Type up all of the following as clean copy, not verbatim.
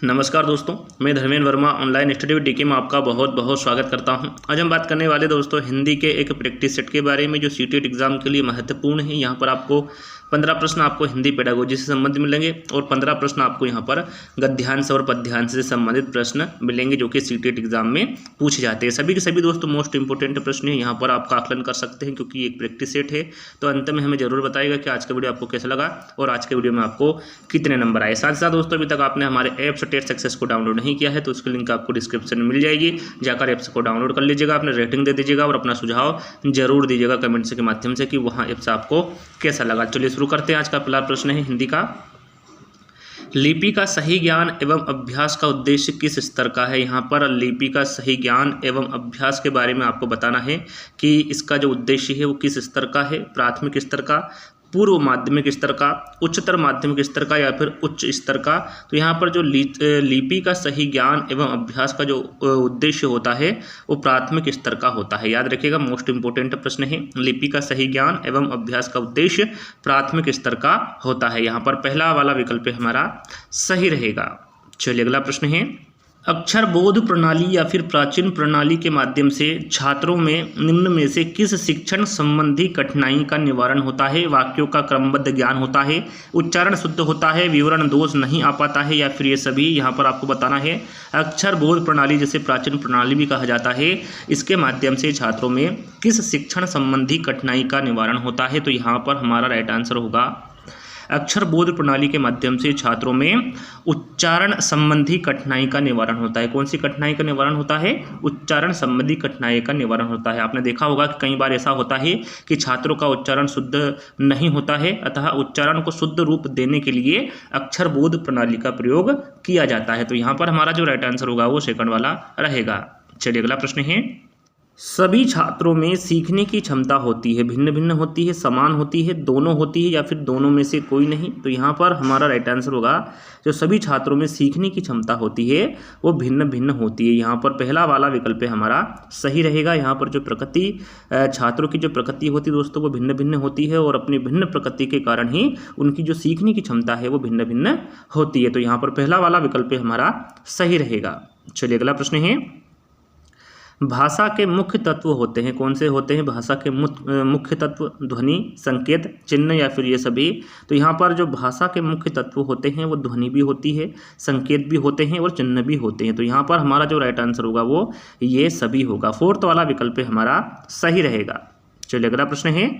नमस्कार दोस्तों, मैं Dharmendra Verma online study with DK में आपका बहुत बहुत स्वागत करता हूं। आज हम बात करने वाले दोस्तों हिंदी के एक प्रैक्टिस सेट के बारे में जो सीटेट एग्जाम के लिए महत्वपूर्ण है। यहां पर आपको 15 प्रश्न आपको हिंदी पेडागोजी से संबंधित मिलेंगे और 15 प्रश्न आपको यहाँ पर गद्यांश और पद्यांश से संबंधित प्रश्न मिलेंगे जो कि सीटेट एग्जाम में पूछे जाते हैं। सभी के सभी दोस्तों मोस्ट इंपोर्टेंट प्रश्न है, यहाँ पर आपका आकलन कर सकते हैं क्योंकि एक प्रैक्टिस सेट है। तो अंत में हमें जरूर बताइएगा कि आज का वीडियो आपको कैसा लगा और आज के वीडियो में आपको कितने नंबर आए। साथ ही साथ दोस्तों अभी तक आपने हमारे ऐप्स टेस्ट सक्सेस को डाउनलोड नहीं किया है तो उसकी लिंक आपको डिस्क्रिप्शन में मिल जाएगी, जाकर ऐप्स को डाउनलोड कर लीजिएगा, अपने रेटिंग दे दीजिएगा और अपना सुझाव जरूर दीजिएगा कमेंट्स के माध्यम से कि वहाँ ऐप्स आपको कैसा लगा। चलिए शुरू करते हैं। आज का पहला प्रश्न है हिंदी का, लिपि का सही ज्ञान एवं अभ्यास का उद्देश्य किस स्तर का है। यहाँ पर लिपि का सही ज्ञान एवं अभ्यास के बारे में आपको बताना है कि इसका जो उद्देश्य है वो किस स्तर का है, प्राथमिक स्तर का, पूर्व माध्यमिक स्तर का, उच्चतर माध्यमिक स्तर का या फिर उच्च स्तर का। तो यहाँ पर जो लिपि का सही ज्ञान एवं अभ्यास का जो उद्देश्य होता है वो प्राथमिक स्तर का होता है। याद रखिएगा, मोस्ट इंपोर्टेंट प्रश्न है। लिपि का सही ज्ञान एवं अभ्यास का उद्देश्य प्राथमिक स्तर का होता है। यहाँ पर पहला वाला विकल्प हमारा सही रहेगा। चलिए अगला प्रश्न है, अक्षर बोध प्रणाली या फिर प्राचीन प्रणाली के माध्यम से छात्रों में निम्न में से किस शिक्षण संबंधी कठिनाई का निवारण होता है। वाक्यों का क्रमबद्ध ज्ञान होता है, उच्चारण शुद्ध होता है, विवरण दोष नहीं आ पाता है या फिर ये सभी। यहाँ पर आपको बताना है अक्षर बोध प्रणाली जिसे प्राचीन प्रणाली भी कहा जाता है, इसके माध्यम से छात्रों में किस शिक्षण संबंधी कठिनाई का निवारण होता है। तो यहाँ पर हमारा राइट आंसर होगा अक्षर बोध प्रणाली के माध्यम से छात्रों में उच्चारण संबंधी कठिनाई का निवारण होता है। कौन सी कठिनाई का निवारण होता है? उच्चारण संबंधी कठिनाई का निवारण होता है। आपने देखा होगा कि कई बार ऐसा होता है कि छात्रों का उच्चारण शुद्ध नहीं होता है, अतः उच्चारण को शुद्ध रूप देने के लिए अक्षर बोध प्रणाली का प्रयोग किया जाता है। तो यहाँ पर हमारा जो राइट आंसर होगा वो सेकंड वाला रहेगा। चलिए अगला प्रश्न है, सभी छात्रों में सीखने की क्षमता होती है, भिन्न भिन्न होती है, समान होती है, दोनों होती है या फिर दोनों में से कोई नहीं। तो यहाँ पर हमारा राइट आंसर होगा जो सभी छात्रों में सीखने की क्षमता होती है वो भिन्न भिन्न होती है। यहाँ पर पहला वाला विकल्प हमारा सही रहेगा। यहाँ पर जो प्रकृति छात्रों की जो प्रकृति होती है दोस्तों वो भिन्न भिन्न होती है और अपनी भिन्न प्रकृति के कारण ही उनकी जो सीखने की क्षमता है वो भिन्न भिन्न होती है। तो यहाँ पर पहला वाला विकल्प हमारा सही रहेगा। चलिए अगला प्रश्न है, भाषा के मुख्य तत्व होते हैं। कौन से होते हैं भाषा के मुख्य तत्व? ध्वनि, संकेत, चिन्ह या फिर ये सभी। तो यहाँ पर जो भाषा के मुख्य तत्व होते हैं वो ध्वनि भी होती है, संकेत भी होते हैं और चिन्ह भी होते हैं। तो यहाँ पर हमारा जो राइट आंसर होगा वो ये सभी होगा। फोर्थ वाला विकल्प हमारा सही रहेगा। चलिए अगला प्रश्न है,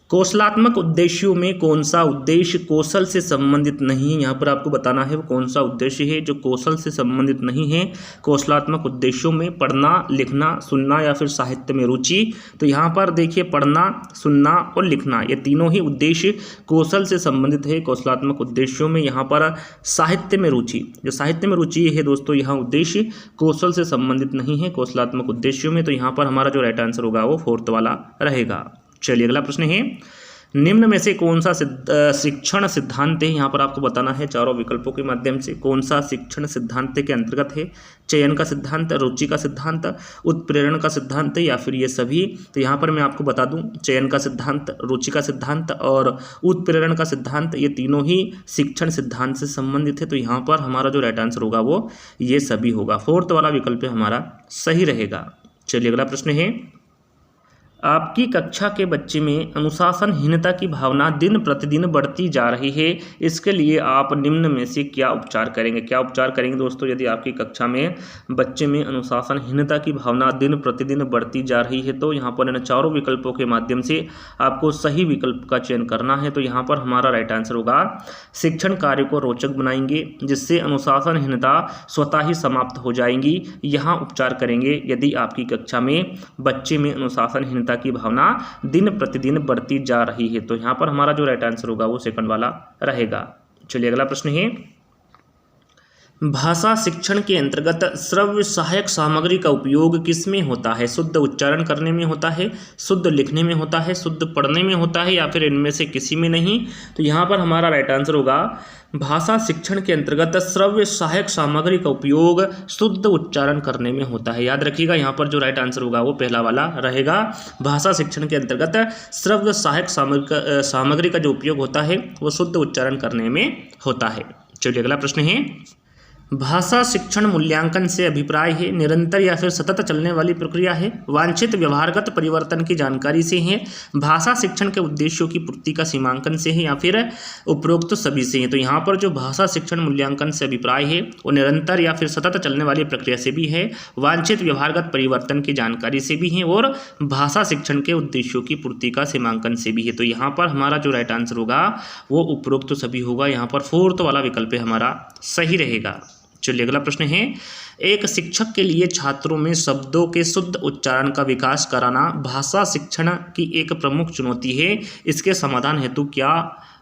कौशलात्मक उद्देश्यों में कौन सा उद्देश्य कौशल से संबंधित नहीं है। यहाँ पर आपको बताना है वो कौन सा उद्देश्य है जो कौशल से संबंधित नहीं है। कौशलात्मक उद्देश्यों में पढ़ना, लिखना, सुनना या फिर साहित्य में रुचि। तो यहाँ पर देखिए पढ़ना, सुनना और लिखना ये तीनों ही उद्देश्य कौशल से संबंधित है। कौशलात्मक उद्देश्यों में यहाँ पर साहित्य में रुचि, जो साहित्य में रुचि है दोस्तों यहाँ उद्देश्य कौशल से संबंधित नहीं है कौशलात्मक उद्देश्यों में। तो यहाँ पर हमारा जो राइट आंसर होगा वो फोर्थ वाला रहेगा। चलिए अगला प्रश्न है, निम्न में से कौन सा शिक्षण सिद्धांत है। यहाँ पर आपको बताना है चारों विकल्पों के माध्यम से कौन सा शिक्षण सिद्धांत के अंतर्गत है। चयन का सिद्धांत, रुचि का सिद्धांत, उत्प्रेरण का सिद्धांत या फिर ये सभी। तो यहाँ पर मैं आपको बता दूं चयन का सिद्धांत, रुचि का सिद्धांत और उत्प्रेरण का सिद्धांत ये तीनों ही शिक्षण सिद्धांत से संबंधित है। तो यहाँ पर हमारा जो राइट आंसर होगा वो ये सभी होगा। फोर्थ वाला विकल्प हमारा सही रहेगा। चलिए अगला प्रश्न है, आपकी कक्षा के बच्चे में अनुशासनहीनता की भावना दिन प्रतिदिन बढ़ती जा रही है, इसके लिए आप निम्न में से क्या उपचार करेंगे। क्या उपचार करेंगे दोस्तों यदि आपकी कक्षा में बच्चे में अनुशासनहीनता की भावना दिन प्रतिदिन बढ़ती जा रही है। तो यहाँ पर इन चारों विकल्पों के माध्यम से आपको सही विकल्प का चयन करना है। तो यहाँ पर हमारा राइट आंसर होगा शिक्षण कार्य को रोचक बनाएंगे जिससे अनुशासनहीनता स्वतः ही समाप्त हो जाएंगी। यहाँ उपचार करेंगे यदि आपकी कक्षा में बच्चे में अनुशासनहीनता की भावना दिन प्रतिदिन बढ़ती जा रही है। तो यहाँ पर हमारा जो राइट आंसर होगा वो सेकंड वाला रहेगा। चलिए अगला प्रश्न है, भाषा शिक्षण के अंतर्गत श्रव्य सहायक सामग्री का उपयोग किसमें होता है। शुद्ध उच्चारण करने में होता है, शुद्ध लिखने में होता है, शुद्ध पढ़ने में होता है या फिर इनमें से किसी में नहीं। तो यहाँ पर हमारा राइट आंसर होगा भाषा शिक्षण के अंतर्गत श्रव्य सहायक सामग्री का उपयोग शुद्ध उच्चारण करने में होता है। याद रखिएगा यहाँ पर जो राइट आंसर होगा वो पहला वाला रहेगा। भाषा शिक्षण के अंतर्गत श्रव्य सहायक सामग्री का जो उपयोग होता है वो शुद्ध उच्चारण करने में होता है। चलिए अगला प्रश्न है, भाषा शिक्षण मूल्यांकन से अभिप्राय है, निरंतर या फिर सतत चलने वाली प्रक्रिया है, वांछित व्यवहारगत परिवर्तन की जानकारी से है, भाषा शिक्षण के उद्देश्यों की पूर्ति का सीमांकन से है, या फिर उपरोक्त सभी से है। तो यहाँ पर जो भाषा शिक्षण मूल्यांकन से अभिप्राय है वो निरंतर या फिर सतत चलने वाली प्रक्रिया से भी है, वांछित व्यवहारगत परिवर्तन की जानकारी से भी है, और भाषा शिक्षण के उद्देश्यों की पूर्ति का सीमांकन से भी है। तो यहाँ पर हमारा जो राइट आंसर होगा वो उपरोक्त सभी होगा। यहाँ पर फोर्थ वाला विकल्प हमारा सही रहेगा। चलिए अगला प्रश्न है, एक शिक्षक के लिए छात्रों में शब्दों के शुद्ध उच्चारण का विकास कराना भाषा शिक्षण की एक प्रमुख चुनौती है। इसके समाधान हेतु क्या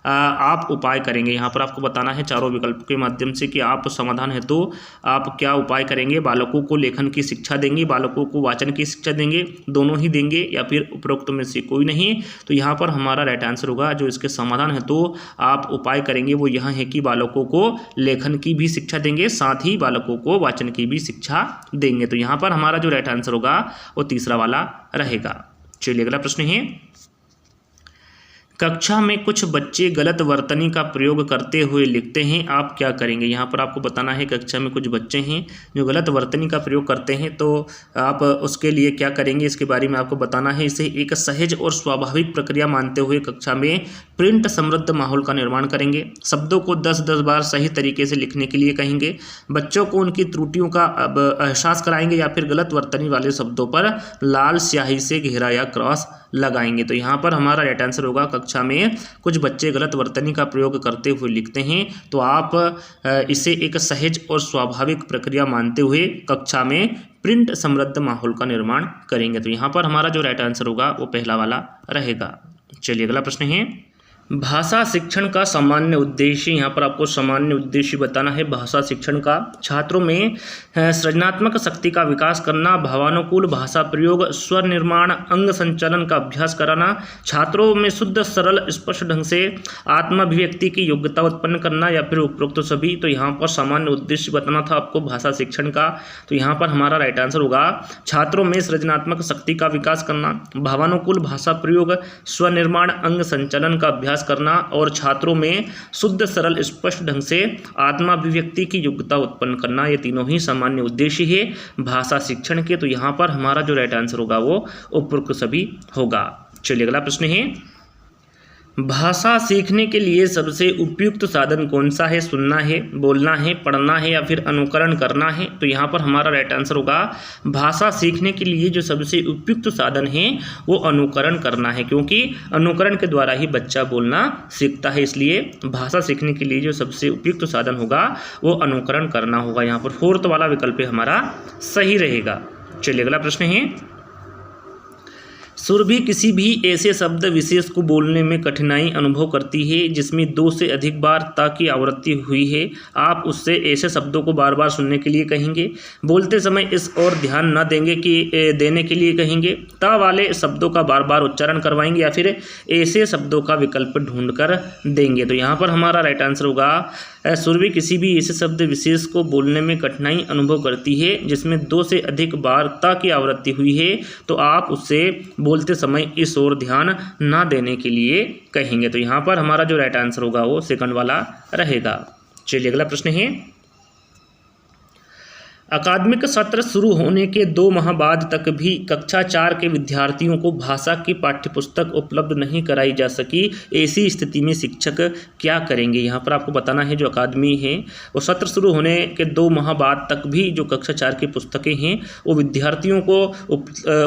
आप उपाय करेंगे? यहाँ पर आपको बताना है चारों विकल्प के माध्यम से कि आप समाधान हेतु आप क्या उपाय करेंगे। बालकों को लेखन की शिक्षा देंगे, बालकों को वाचन की शिक्षा देंगे, दोनों ही देंगे, या फिर उपरोक्त में से कोई नहीं। तो यहाँ पर हमारा राइट आंसर होगा जो इसके समाधान हेतु आप उपाय करेंगे वो यह है कि बालकों को लेखन की भी शिक्षा देंगे, साथ ही बालकों को वाचन की भी शिक्षा देंगे। तो यहाँ पर हमारा जो राइट आंसर होगा वो तीसरा वाला रहेगा। चलिए अगला प्रश्न है, कक्षा में कुछ बच्चे गलत वर्तनी का प्रयोग करते हुए लिखते हैं, आप क्या करेंगे? यहाँ पर आपको बताना है कक्षा में कुछ बच्चे हैं जो गलत वर्तनी का प्रयोग करते हैं, तो आप उसके लिए क्या करेंगे इसके बारे में आपको बताना है। इसे एक सहज और स्वाभाविक प्रक्रिया मानते हुए कक्षा में प्रिंट समृद्ध माहौल का निर्माण करेंगे, शब्दों को 10-10 बार सही तरीके से लिखने के लिए कहेंगे, बच्चों को उनकी त्रुटियों का एहसास कराएंगे, या फिर गलत वर्तनी वाले शब्दों पर लाल स्याही से घेरा या क्रॉस लगाएंगे। तो यहाँ पर हमारा राइट आंसर होगा कक्षा में कुछ बच्चे गलत वर्तनी का प्रयोग करते हुए लिखते हैं, तो आप इसे एक सहज और स्वाभाविक प्रक्रिया मानते हुए कक्षा में प्रिंट समृद्ध माहौल का निर्माण करेंगे। तो यहाँ पर हमारा जो राइट आंसर होगा वो पहला वाला रहेगा। चलिए अगला प्रश्न है, भाषा शिक्षण का सामान्य उद्देश्य। यहाँ पर आपको सामान्य उद्देश्य बताना है भाषा शिक्षण का। छात्रों में सृजनात्मक शक्ति का विकास करना, भावानुकूल भाषा प्रयोग, स्वर निर्माण, अंग संचालन का अभ्यास कराना, छात्रों में शुद्ध सरल स्पष्ट ढंग से आत्माभिव्यक्ति की योग्यता उत्पन्न करना, या फिर उपरोक्त सभी। तो यहाँ पर सामान्य उद्देश्य बताना था आपको भाषा शिक्षण का। तो यहाँ पर हमारा राइट आंसर होगा छात्रों में सृजनात्मक शक्ति का विकास करना, भावानुकूल भाषा प्रयोग, स्वनिर्माण, अंग संचालन का अभ्यास करना, और छात्रों में शुद्ध सरल स्पष्ट ढंग से आत्माभिव्यक्ति की योग्यता उत्पन्न करना। ये तीनों ही सामान्य उद्देश्य है भाषा शिक्षण के। तो यहाँ पर हमारा जो राइट आंसर होगा वो उपरोक्त सभी होगा। चलिए अगला प्रश्न है, भाषा सीखने के लिए सबसे उपयुक्त साधन कौन सा है? सुनना है, बोलना है, पढ़ना है, या फिर अनुकरण करना है? तो यहाँ पर हमारा राइट आंसर होगा भाषा सीखने के लिए जो सबसे उपयुक्त साधन है वो अनुकरण करना है, क्योंकि अनुकरण के द्वारा ही बच्चा बोलना सीखता है। इसलिए भाषा सीखने के लिए जो सबसे उपयुक्त साधन होगा वो अनुकरण करना होगा। यहाँ पर फोर्थ वाला विकल्प हमारा सही रहेगा। चलिए अगला प्रश्न है, सुरभि किसी भी ऐसे शब्द विशेष को बोलने में कठिनाई अनुभव करती है जिसमें 2 से अधिक बार ता की आवृत्ति हुई है, आप उससे ऐसे शब्दों को बार बार सुनने के लिए कहेंगे, बोलते समय इस और ध्यान न देंगे कि देने के लिए कहेंगे, ता वाले शब्दों का बार बार उच्चारण करवाएंगे, या फिर ऐसे शब्दों का विकल्प ढूंढ कर देंगे। तो यहाँ पर हमारा राइट आंसर होगा सुरभि किसी भी ऐसे शब्द विशेष को बोलने में कठिनाई अनुभव करती है जिसमें 2 से अधिक बार ता की आवृत्ति हुई है, तो आप उससे बोलते समय इस ओर ध्यान ना देने के लिए कहेंगे। तो यहाँ पर हमारा जो राइट आंसर होगा वो सेकंड वाला रहेगा। चलिए अगला प्रश्न है, अकादमिक सत्र शुरू होने के 2 माह बाद तक भी कक्षा 4 के विद्यार्थियों को भाषा की पाठ्यपुस्तक उपलब्ध नहीं कराई जा सकी, ऐसी स्थिति में शिक्षक क्या करेंगे? यहाँ पर आपको बताना है जो अकादमी है वो सत्र शुरू होने के 2 माह बाद तक भी जो कक्षा 4 की पुस्तकें हैं वो विद्यार्थियों को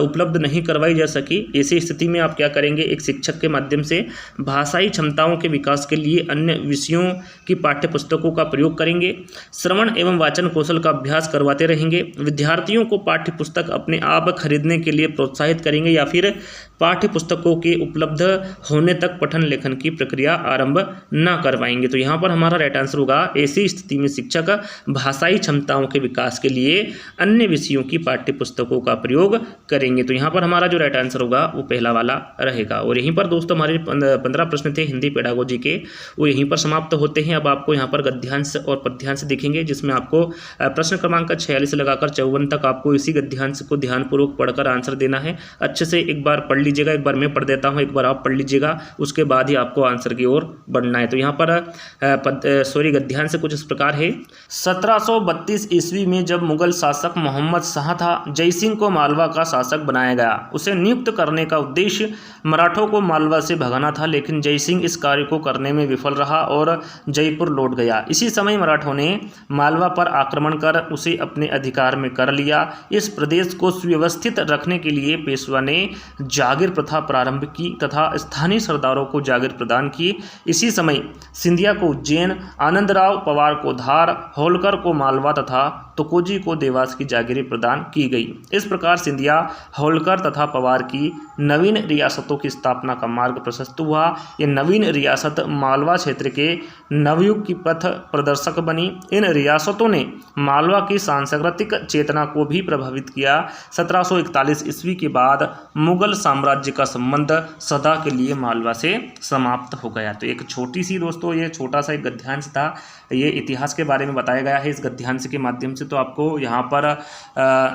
उपलब्ध नहीं करवाई जा सकी। ऐसी स्थिति में आप क्या करेंगे? एक शिक्षक के माध्यम से भाषाई क्षमताओं के विकास के लिए अन्य विषयों की पाठ्यपुस्तकों का प्रयोग करेंगे, श्रवण एवं वाचन कौशल का अभ्यास करवाते रहेंगे, विद्यार्थियों को पाठ्यपुस्तक अपने आप खरीदने के लिए प्रोत्साहित करेंगे, या फिर पाठ्यपुस्तकों के उपलब्ध होने तक पठन लेखन की प्रक्रिया आरंभ न करवाएंगे। तो यहाँ पर हमारा राइट आंसर होगा ऐसी स्थिति में शिक्षक भाषाई क्षमताओं के विकास के लिए अन्य विषयों की पाठ्यपुस्तकों का प्रयोग करेंगे। तो यहाँ पर हमारा जो राइट आंसर होगा वो पहला वाला रहेगा। और यहीं पर दोस्तों हमारे 15 प्रश्न थे हिंदी पेडागोजी के, वो यहीं पर समाप्त होते हैं। अब आपको यहाँ पर गद्यांश और पद्यांश दिखेंगे जिसमें आपको प्रश्न क्रमांक 46 से लगाकर 54 तक आपको इसी गद्यांश को ध्यानपूर्वक पढ़कर आंसर देना है। अच्छे से एक बार पढ़ लीजिएगा, एक बार मैं पढ़ देता हूँ, एक बार आप पढ़ लीजिएगा, उसके बाद ही आपको आंसर की ओर बढ़ना है। तो यहाँ पर गद्यांश कुछ इस प्रकार है। 1732 ईस्वी में जब मुगल शासक मोहम्मद शाह था, जयसिंह को मालवा का शासक बनाया गया। उसे नियुक्त करने का उद्देश्य मराठों को मालवा से भगाना था, लेकिन जयसिंह इस कार्य को करने में विफल रहा और जयपुर लौट गया। इसी समय मराठों ने मालवा पर आक्रमण कर उसे अपने अधिकार में कर लिया। इस प्रदेश को सुव्यवस्थित रखने के लिए पेशवा ने जागीर प्रथा प्रारंभ की तथा स्थानीय सरदारों को जागीर प्रदान की। इसी समय सिंधिया को उज्जैन, आनंदराव पवार को धार, होलकर को मालवा तथा तुकोजी को देवास की जागीरें प्रदान की गई। इस प्रकार सिंधिया, होलकर तथा पवार की नवीन रियासतों की स्थापना का मार्ग प्रशस्त हुआ। ये नवीन रियासत मालवा क्षेत्र के नवयुग की पथ प्रदर्शक बनी। इन रियासतों ने मालवा की सांस्कृतिक चेतना को भी प्रभावित किया। 1741 ईस्वी के बाद मुगल साम्राज्य का संबंध सदा के लिए मालवा से समाप्त हो गया। तो एक छोटी सी दोस्तों ये छोटा सा एक गद्यांश था, ये इतिहास के बारे में बताया गया है इस गद्यांश के माध्यम से। तो आपको यहाँ पर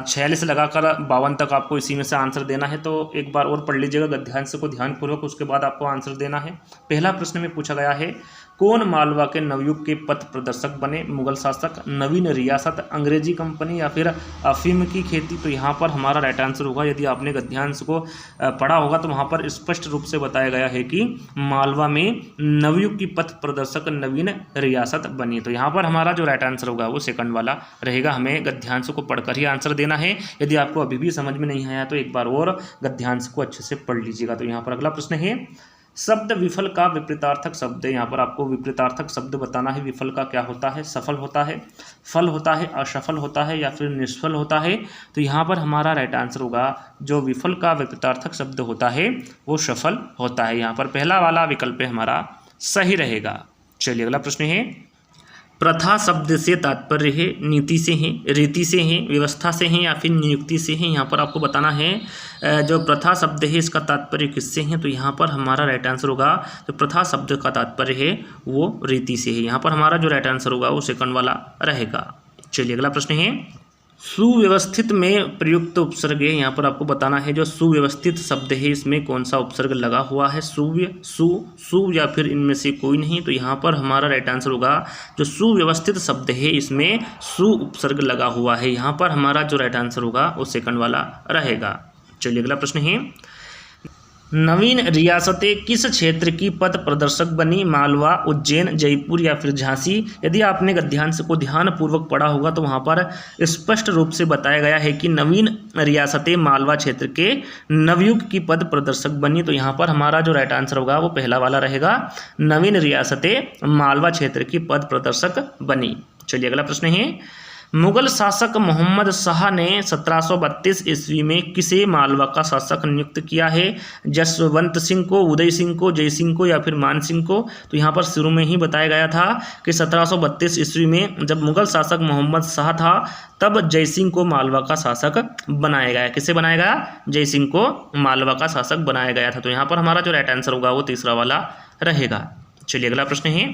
46 लगाकर 52 तक आपको इसी में से आंसर देना है। तो एक बार और पढ़ लीजिएगा गद्यांश को ध्यानपूर्वक, उसके बाद आपको आंसर देना है। पहला प्रश्न में पूछा गया है, कौन मालवा के नवयुग के पथ प्रदर्शक बने? मुगल शासक, नवीन रियासत, अंग्रेजी कंपनी या फिर अफीम की खेती? तो यहाँ पर हमारा राइट आंसर होगा, यदि आपने गद्यांश को पढ़ा होगा तो वहाँ पर स्पष्ट रूप से बताया गया है कि मालवा में नवयुग की पथ प्रदर्शक नवीन रियासत बनी। तो यहाँ पर हमारा जो राइट आंसर होगा वो सेकंड वाला रहेगा। हमें गद्यांश को पढ़कर ही आंसर देना है। यदि आपको अभी भी समझ में नहीं आया तो एक बार और गद्यांश को अच्छे से पढ़ लीजिएगा। तो यहाँ पर अगला प्रश्न है, शब्द विफल का विपरीतार्थक शब्द है। यहाँ पर आपको विपरीतार्थक शब्द बताना है। विफल का क्या होता है? सफल होता है, फल होता है, असफल होता है या फिर निष्फल होता है? तो यहाँ पर हमारा राइट आंसर होगा, जो विफल का विपरीतार्थक शब्द होता है वो सफल होता है। यहाँ पर पहला वाला विकल्प हमारा सही रहेगा। चलिए अगला प्रश्न है, प्रथा शब्द से तात्पर्य है नीति से है, रीति से है, व्यवस्था से है या फिर नियुक्ति से है? यहाँ पर आपको बताना है जो प्रथा शब्द है इसका तात्पर्य किससे है? तो यहाँ पर हमारा राइट आंसर होगा, जो प्रथा शब्द का तात्पर्य है वो रीति से है। यहाँ पर हमारा जो राइट आंसर होगा वो सेकंड वाला रहेगा। चलिए अगला प्रश्न है, सुव्यवस्थित में प्रयुक्त उपसर्ग है। यहाँ पर आपको बताना है जो सुव्यवस्थित शब्द है इसमें कौन सा उपसर्ग लगा हुआ है? सुव्य, सु या फिर इनमें से कोई नहीं? तो यहाँ पर हमारा राइट आंसर होगा, जो सुव्यवस्थित शब्द है इसमें सु उपसर्ग लगा हुआ है। यहाँ पर हमारा जो राइट आंसर होगा वो सेकंड वाला रहेगा। चलिए अगला प्रश्न है, नवीन रियासतें किस क्षेत्र की पथ प्रदर्शक बनी? मालवा, उज्जैन, जयपुर या फिर झांसी? यदि आपने गद्यांश को ध्यानपूर्वक पढ़ा होगा तो वहाँ पर स्पष्ट रूप से बताया गया है कि नवीन रियासतें मालवा क्षेत्र के नवयुग की पथ प्रदर्शक बनी। तो यहाँ पर हमारा जो राइट आंसर होगा वो पहला वाला रहेगा, नवीन रियासतें मालवा क्षेत्र की पथ प्रदर्शक बनी। चलिए अगला प्रश्न है, मुगल शासक मोहम्मद शाह ने 1732 ईस्वी में किसे मालवा का शासक नियुक्त किया है? जसवंत सिंह को, उदय सिंह को, जय सिंह को या फिर मान सिंह को? तो यहाँ पर शुरू में ही बताया गया था कि 1732 ईस्वी में जब मुगल शासक मोहम्मद शाह था तब जय सिंह को मालवा का शासक बनाया गया। किसे बनाया गया? जय सिंह को मालवा का शासक बनाया गया था। तो यहाँ पर हमारा जो राइट आंसर होगा वो तीसरा वाला रहेगा। चलिए अगला प्रश्न है,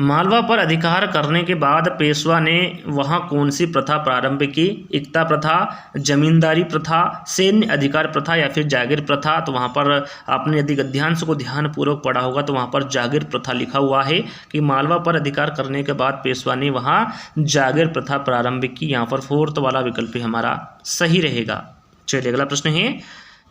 मालवा पर अधिकार करने के बाद पेशवा ने वहां कौन सी प्रथा प्रारंभ की? एकता प्रथा, जमींदारी प्रथा, सैन्य अधिकार प्रथा या फिर जागीर प्रथा? तो वहां पर आपने यदि गद्यांश को ध्यानपूर्वक पढ़ा होगा तो वहां पर जागीर प्रथा लिखा हुआ है कि मालवा पर अधिकार करने के बाद पेशवा ने वहां जागीर प्रथा प्रारंभ की। यहाँ पर फोर्थ वाला विकल्प हमारा सही रहेगा। चलिए अगला प्रश्न है,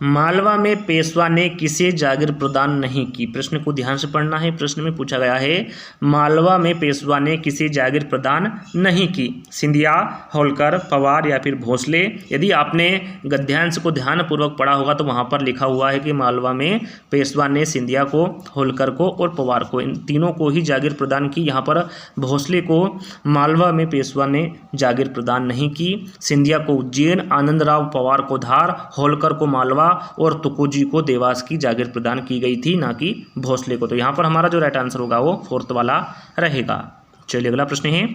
मालवा में पेशवा ने किसे जागीर प्रदान नहीं की? प्रश्न को ध्यान से पढ़ना है। प्रश्न में पूछा गया है, मालवा में पेशवा ने किसे जागीर प्रदान नहीं की? सिंधिया, होलकर, पवार या फिर भोसले? यदि आपने गद्यांश को ध्यानपूर्वक पढ़ा होगा तो वहाँ पर लिखा हुआ है कि मालवा में पेशवा ने सिंधिया को, होलकर को और पवार को, इन तीनों को ही जागीर प्रदान की। यहाँ पर भोसले को मालवा में पेशवा ने जागीर प्रदान नहीं की। सिंधिया को उज्जैन, आनंदराव पवार को धार, होलकर को मालवा और तुकोजी को देवास की जागीर प्रदान की गई थी, ना कि भोसले को। तो यहाँ पर हमारा जो राइट आंसर होगा वो फोर्थ वाला रहेगा। चलिए अगला प्रश्न है,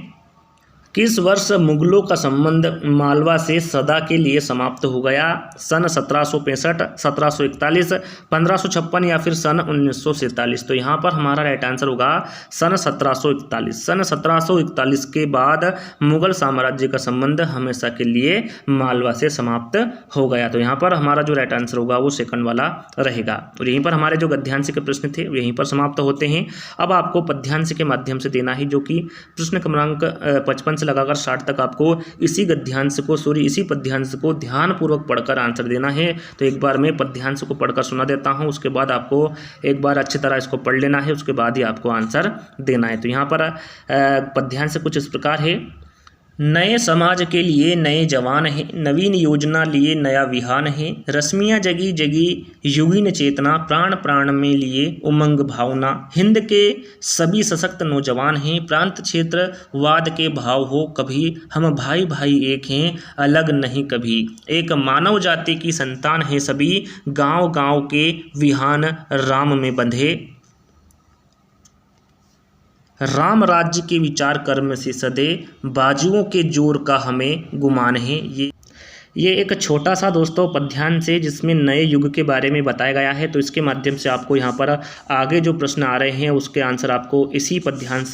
किस वर्ष मुगलों का संबंध मालवा से सदा के लिए समाप्त हो गया? सन 1765, 1741, 1556 या फिर सन 1947। तो यहाँ पर हमारा राइट आंसर होगा सन 1741। सन 1741 के बाद मुगल साम्राज्य का संबंध हमेशा के लिए मालवा से समाप्त हो गया। तो यहाँ पर हमारा जो राइट आंसर होगा वो सेकंड वाला रहेगा। और यहीं पर हमारे जो गद्यांश के प्रश्न थे यहीं पर समाप्त होते हैं। अब आपको पद्यांश के माध्यम से देना है, जो कि प्रश्न क्रमांक 55 लगाकर 60 तक आपको इसी पद्यांश को ध्यानपूर्वक पढ़कर आंसर देना है। तो एक बार मैं पद्यांश को पढ़कर सुना देता हूं, उसके बाद आपको एक बार अच्छी तरह इसको पढ़ लेना है, उसके बाद ही आपको आंसर देना है। तो यहाँ पर पद्यांश कुछ इस प्रकार है। नए समाज के लिए नए जवान हैं, नवीन योजना लिए नया विहान है, रश्मियाँ जगी जगी युगीन चेतना, प्राण प्राण में लिए उमंग भावना, हिंद के सभी सशक्त नौजवान हैं, प्रांत क्षेत्र वाद के भाव हो कभी, हम भाई भाई एक हैं अलग नहीं कभी, एक मानव जाति की संतान है सभी, गांव गांव के विहान राम में बंधे, राम राज्य के विचार कर्म से सदे, बाजुओं के जोर का हमें गुमान है। ये एक छोटा सा दोस्तों पद्यांश है जिसमें नए युग के बारे में बताया गया है। तो इसके माध्यम से आपको यहाँ पर आगे जो प्रश्न आ रहे हैं उसके आंसर आपको इसी पद्यांश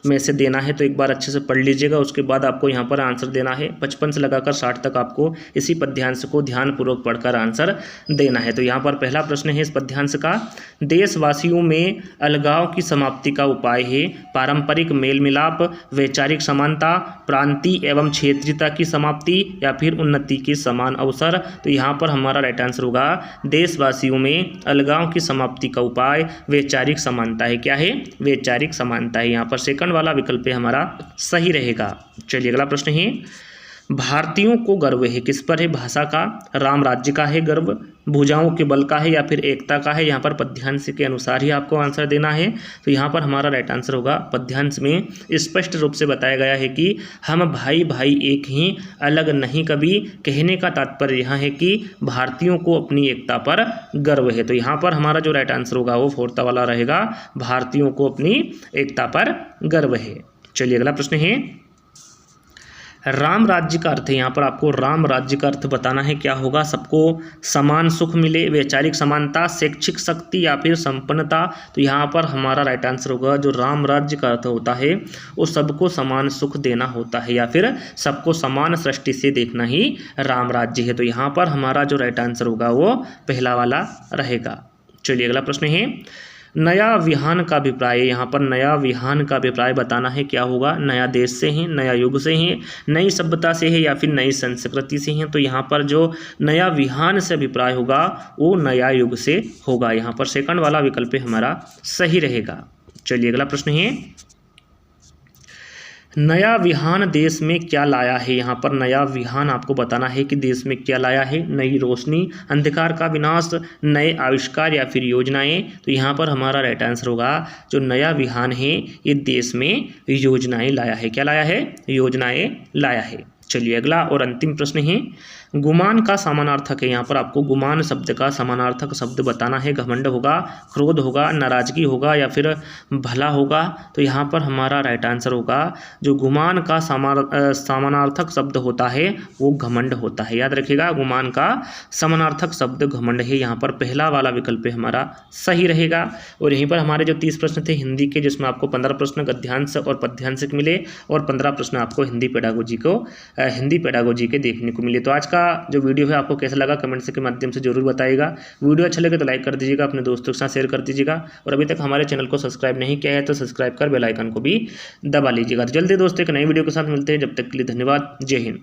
में से देना है। तो एक बार अच्छे से पढ़ लीजिएगा, उसके बाद आपको यहाँ पर आंसर देना है। 55 से लगाकर 60 तक आपको इसी पद्यांश को ध्यानपूर्वक पढ़कर आंसर देना है। तो यहाँ पर पहला प्रश्न है इस पद्यांश का, देशवासियों में अलगाव की समाप्ति का उपाय है, पारंपरिक मेल मिलाप, वैचारिक समानता, प्रांतीय एवं क्षेत्रीयता की समाप्ति या फिर उन्नति समान अवसर। तो यहाँ पर हमारा राइट आंसर होगा देशवासियों में अलगाव की समाप्ति का उपाय वैचारिक समानता है। क्या है? वैचारिक समानता है। यहाँ पर सेकंड वाला विकल्प हमारा सही रहेगा। चलिए अगला प्रश्न है, भारतीयों को गर्व है किस पर है? भाषा का, राम राज्य का है गर्व, भुजाओं के बल का है या फिर एकता का है? यहाँ पर पद्यांश के अनुसार ही आपको आंसर देना है। तो यहाँ पर हमारा राइट आंसर होगा, पद्यांश में स्पष्ट रूप से बताया गया है कि हम भाई भाई एक ही अलग नहीं कभी। कहने का तात्पर्य यहाँ है कि भारतीयों को अपनी एकता पर गर्व है। तो यहाँ पर हमारा जो राइट आंसर होगा वो फोर्थ वाला रहेगा, भारतीयों को अपनी एकता पर गर्व है। चलिए अगला प्रश्न है, राम राज्य का अर्थ है। यहाँ पर आपको राम राज्य का अर्थ बताना है क्या होगा? सबको समान सुख मिले, वैचारिक समानता, शैक्षिक शक्ति या फिर संपन्नता। तो यहाँ पर हमारा राइट आंसर होगा, जो राम राज्य का अर्थ होता है वो सबको समान सुख देना होता है या फिर सबको समान सृष्टि से देखना ही राम राज्य है। तो यहाँ पर हमारा जो राइट आंसर होगा वो पहला वाला रहेगा। चलिए अगला प्रश्न है, नया विहान का अभिप्राय। यहाँ पर नया विहान का अभिप्राय बताना है क्या होगा? नया देश से है, नया युग से है, नई सभ्यता से है या फिर नई संस्कृति से है? तो यहाँ पर जो नया विहान से अभिप्राय होगा वो नया युग से होगा। यहाँ पर सेकंड वाला विकल्प हमारा सही रहेगा। चलिए अगला प्रश्न है, नया विहान देश में क्या लाया है? यहाँ पर नया विहान आपको बताना है कि देश में क्या लाया है। नई रोशनी, अंधकार का विनाश, नए आविष्कार या फिर योजनाएं। तो यहाँ पर हमारा राइट आंसर होगा, जो नया विहान है ये देश में योजनाएं लाया है। क्या लाया है? योजनाएं लाया है। चलिए अगला और अंतिम प्रश्न है, गुमान का समानार्थक है। यहाँ पर आपको गुमान शब्द का समानार्थक शब्द बताना है। घमंड होगा, क्रोध होगा, नाराजगी होगा या फिर भला होगा? तो यहाँ पर हमारा राइट आंसर होगा, जो गुमान का समानार्थक शब्द होता है वो घमंड होता है। याद रखिएगा, गुमान का समानार्थक शब्द घमंड है। यहाँ पर पहला वाला विकल्प हमारा सही रहेगा। और यहीं पर हमारे जो 30 प्रश्न थे हिंदी के, जिसमें आपको 15 प्रश्न गद्यांश और पद्यांश के मिले और 15 प्रश्न आपको हिंदी पेडागोजी के देखने को मिले। तो आज का जो वीडियो है आपको कैसा लगा कमेंट्स के माध्यम से जरूर बताइएगा। वीडियो अच्छा लगे तो लाइक कर दीजिएगा, अपने दोस्तों के साथ शेयर कर दीजिएगा और अभी तक हमारे चैनल को सब्सक्राइब नहीं किया है तो सब्सक्राइब कर बेल आइकन को भी दबा लीजिएगा। तो जल्दी दोस्तों एक नई वीडियो के साथ मिलते हैं, जब तक के लिए धन्यवाद। जय हिंद।